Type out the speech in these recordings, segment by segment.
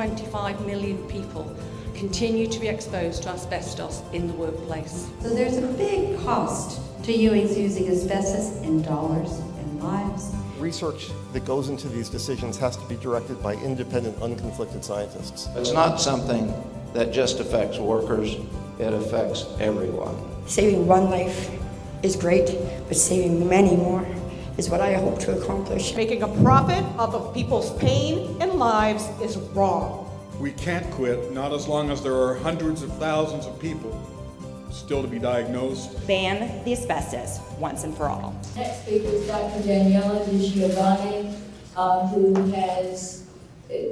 125 million people continue to be exposed to asbestos in the workplace. So there's a big cost to humans using asbestos in dollars and lives. Research that goes into these decisions has to be directed by independent, unconflicted scientists. It's not something that just affects workers, it affects everyone. Saving one life is great, but saving many more is what I hope to accomplish. Making a profit off of people's pain and lives is wrong. We can't quit, not as long as there are hundreds of thousands of people still to be diagnosed. Ban the asbestos once and for all. Next speaker is Dr. Daniela Degiovanni, who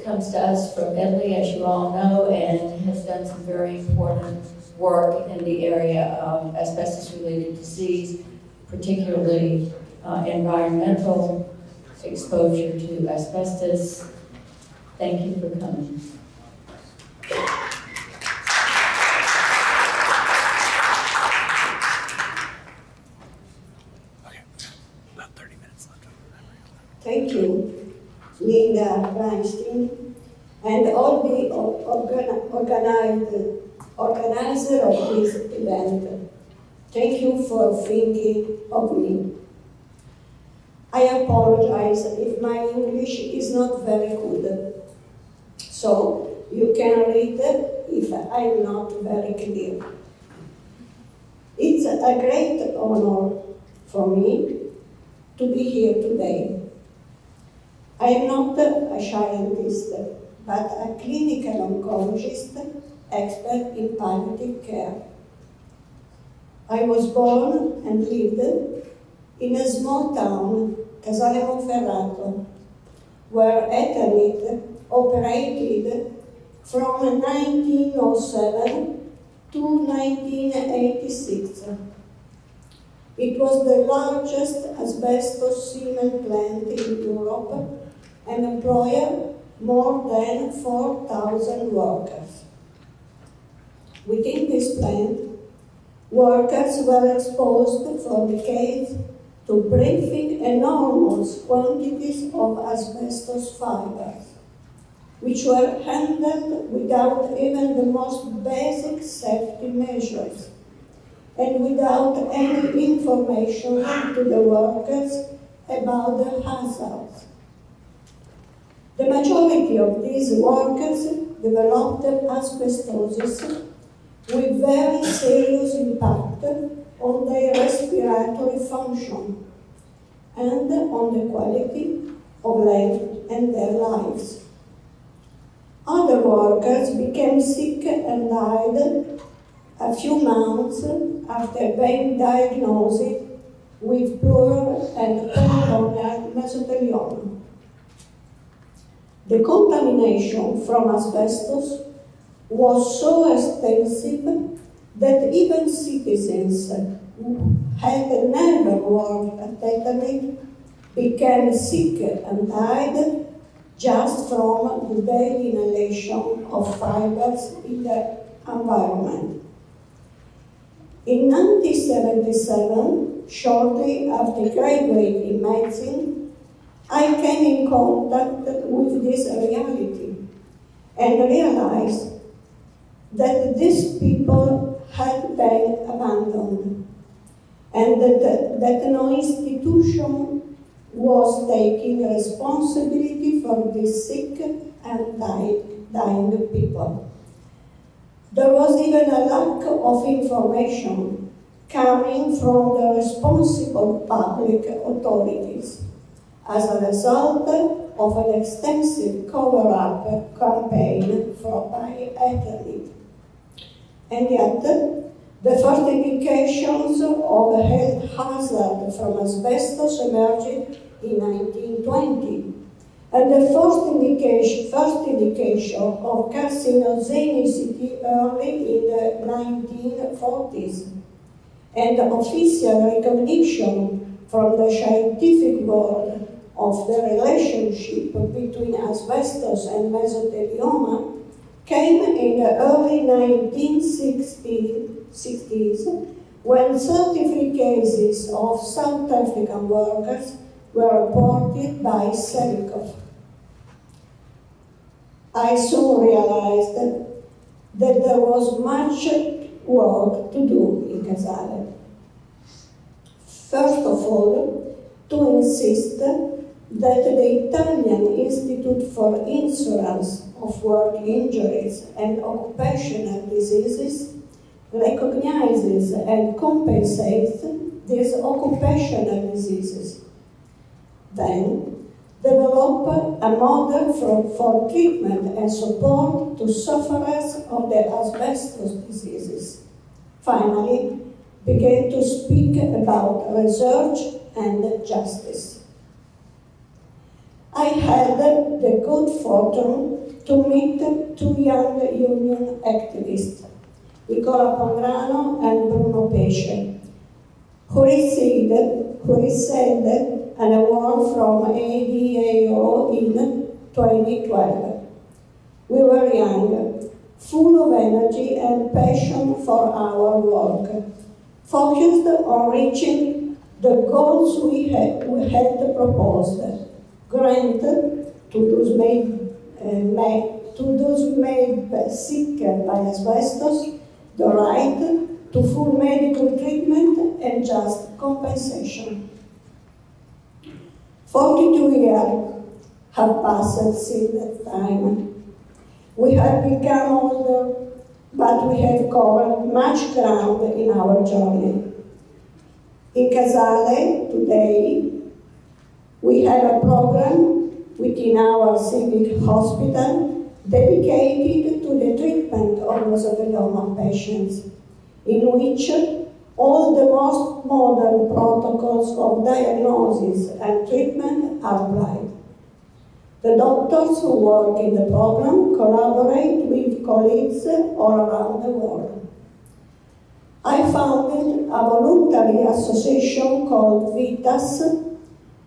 comes to us from Italy, as you all know, and has done some very important work in the area of asbestos-related disease, particularly environmental exposure to asbestos. Thank you for coming. Thank you, Linda Weinstein, and all the organizer of this event. Thank you for thinking of me. I apologize if my English is not very good, so you can read if I'm not very clear. It's a great honor for me to be here today. I am not a scientist, but a clinical oncologist, expert in palliative care. I was born and lived in a small town, Casale Monferrato, where Eternit operated from 1907 to 1986. It was the largest asbestos cement plant in Europe and employed more than 4,000 workers. Within this plant, workers were exposed for decades to breathing enormous quantities of asbestos fibers, which were handled without even the most basic safety measures and without any information to the workers about the hazards. The majority of these workers developed asbestosis with very serious impact on their respiratory function and on the quality of life and their lives. Other workers became sick and died a few months after being diagnosed with pleural and pulmonary mesothelioma. The contamination from asbestos was so extensive that even citizens who had never worked at Eternit became sick and died just from the daily inhalation of fibers in the environment. In 1977, shortly after graduating in medicine, I came in contact with this reality and realized that these people had been abandoned and that no institution was taking responsibility for these sick and dying people. There was even a lack of information coming from the responsible public authorities as a result of an extensive cover-up campaign by Eternit. And yet, the first indications of a health hazard from asbestos emerged in 1920, and the first indication of carcinogenicity early in the 1940s, and official recognition from the scientific world of the relationship between asbestos and mesothelioma came in the early 1960s, when 33 cases of South African workers were reported by Serikov. I soon realized that there was much work to do in Casale. First of all, to insist that the Italian Institute for Insurance of Work Injuries and Occupational Diseases recognizes and compensates these occupational diseases. Then, develop a model for treatment and support to sufferers of the asbestos diseases. Finally, began to speak about research and justice. I had the good fortune to meet two young union activists, Nicola Pongrano and Bruno Pesce, who received an award from ADAO in 2012. We were young, full of energy and passion for our work, focused on reaching the goals we had proposed, grant to those made sick by asbestos the right to full medical treatment and just compensation. 42 years have passed since that time. We have become older, but we have covered much ground in our journey. In Casale, today, we have a program within our civic hospital dedicated to the treatment of mesothelioma patients, in which all the most modern protocols of diagnosis and treatment are applied. The doctors who work in the program collaborate with colleagues all around the world. I founded a voluntary association called VITAS,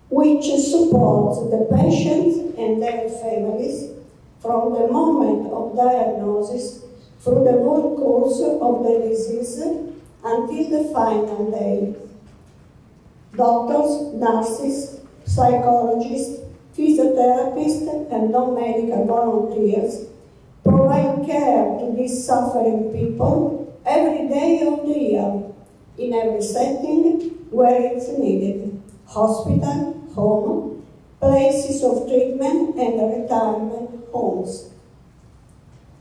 which supports the patients and their families from the moment of diagnosis through the whole course of the disease until the final day. Doctors, nurses, psychologists, physiotherapists, and non-medical volunteers provide care to these suffering people every day of the year, in every setting where it's needed: hospital, home, places of treatment, and retirement homes.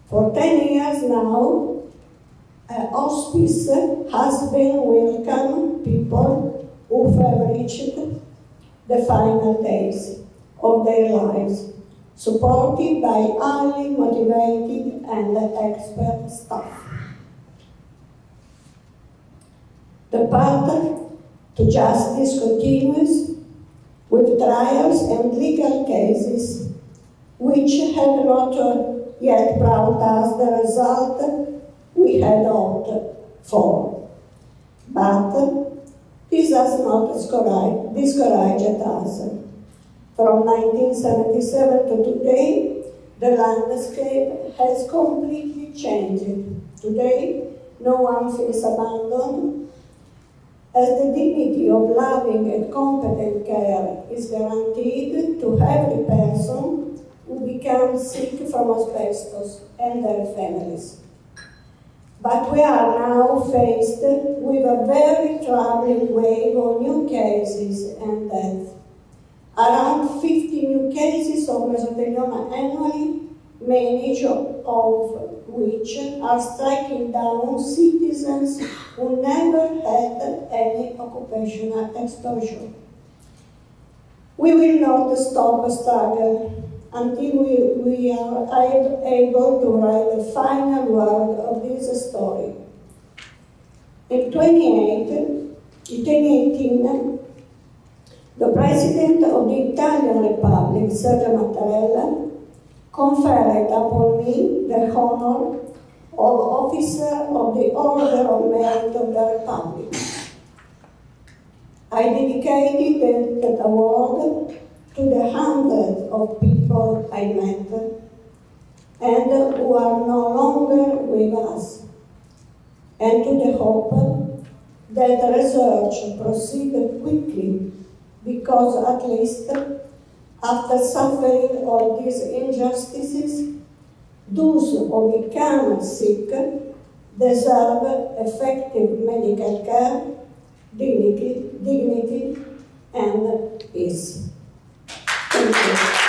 For 10 years now, hospice has been welcoming people who have reached the final days of their lives, supported by highly motivated and expert staff. The path to justice continues with trials and legal cases which have not yet brought us the result we had hoped for. But this has not discouraged us. From 1977 to today, the landscape has completely changed. Today, no one feels abandoned, as the dignity of loving and competent care is guaranteed to every person who becomes sick from asbestos and their families. But we are now faced with a very troubling wave of new cases and deaths. Around 50 new cases of mesothelioma annually, many of which are striking down citizens who never had any occupational exposure. We will not stop the struggle until we are able to write the final word of this story. In 2018, the President of the Italian Republic, Sergio Mattarella, conferred upon me the honor of Officer of the Order of Merit of the Republic. I dedicated that award to the hundreds of people I met and who are no longer with us, and to the hope that research proceeded quickly, because at least after suffering all these injustices, those who become sick deserve effective medical care, dignity, and peace. Thank you.